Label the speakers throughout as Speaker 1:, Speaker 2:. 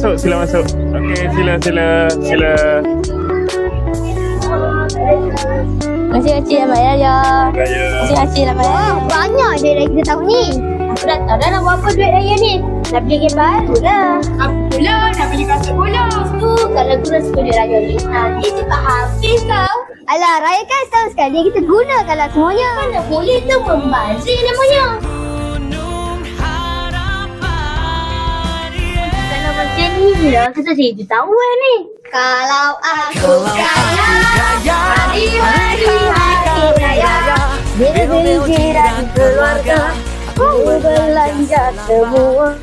Speaker 1: masuk, sila masuk. Okey, sila.
Speaker 2: Terima kasih Abang Raya.
Speaker 1: Raya.
Speaker 2: Terima kasih Abang Raya.
Speaker 3: Wah, banyak duit raya kita tahun ni. Aku dah tahu dah nak buat apa duit raya ni. Nak beli game baru lah.
Speaker 4: Apa pula nak beli kasut bola?
Speaker 3: Tu kalau guna duit raya ni, nanti cepat habis tau. Alah, raya kan setahun sekali kita gunakanlah semuanya. Mana boleh tu membazir namanya. Kalau macam ni lah, kata saya jutawan ni. Kalau aku kaya, hari-hari hari raya, beli jiran keluarga, aku belanja semua.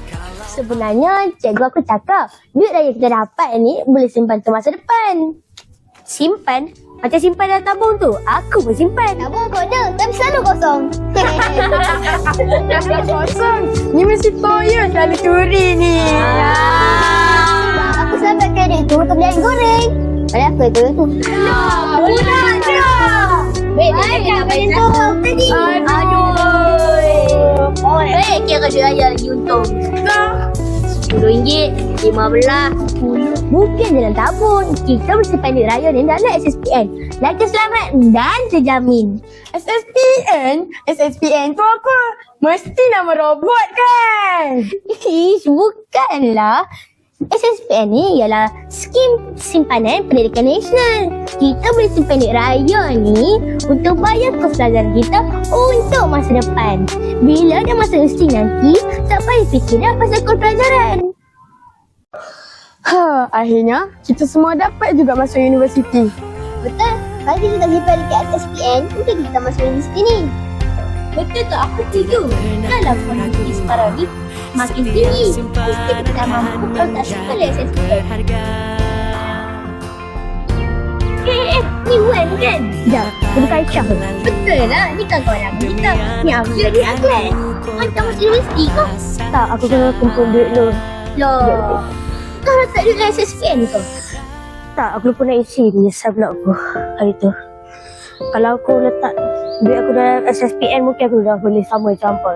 Speaker 2: Sebenarnya cikgu aku cakap duit raya kita dapat ni boleh simpan untuk masa depan. Simpan? Macam simpan dalam tabung tu. Aku pun simpan.
Speaker 3: Tabung kau ada, tapi selalu kosong.
Speaker 4: Kosong. Ni mesti toyo selalu curi ni.
Speaker 3: Sebab aku selalu pakai duit tu untuk beli ayam goreng. Padahal apa tu? Budak je. Baik, dia beli tu tadi.
Speaker 2: Baik kira duit raya lagi untung. RM10, 15, 10. Mungkin dalam tabung. Kita mesti simpan duit raya ni dalam SSPN. Lagi selamat dan terjamin.
Speaker 4: SSPN tu apa? Mesti nama robot kan?
Speaker 2: Ish, bukanlah. SSPN ni ialah skim simpanan pendidikan nasional. Kita boleh simpan duit raya ni untuk bayar kos pelajaran kita untuk masa depan. Bila dah masa usia nanti, tak payah fikir dah pasal kos pelajaran.
Speaker 4: Akhirnya kita semua dapat juga masuk universiti.
Speaker 3: Betul. Kalau kita tak simpan dekat SSPN, mungkin kita tak masuk universiti ni.
Speaker 2: Betul tak? Aku setuju. Kalau kuantiti sekarang ni makin tinggi, mesti kita tak mampu kalau tak simpan dalam SSPN. Ni Wan kan? Sekejap, dia bukan Aisyah ke? Betul lah, ni kan kawan lama kita. Ni Abdul, ni Aglet. Macam masuk universiti ke?
Speaker 4: Tak, aku kena kumpul duit dulu.
Speaker 2: Loh, kau letak duit dalam SSPN ke?
Speaker 4: Tak, aku lupa nak isi di pula aku hari tu. Kalau aku letak duit aku dalam SSPN, mungkin aku dah boleh sama campur.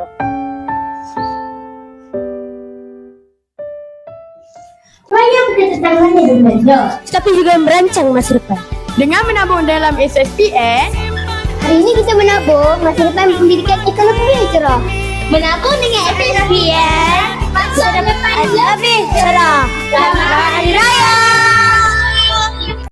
Speaker 3: Raya bukan tentang hanya berbelanja.
Speaker 2: Tapi juga merancang masa depan.
Speaker 4: Dengan menabung dalam SSPN,
Speaker 3: Hari ini kita menabung masa depan pendidikan kita lebih cerah. Menabung dengan SSPN, masa depan lebih cerah. Selamat Hari Raya!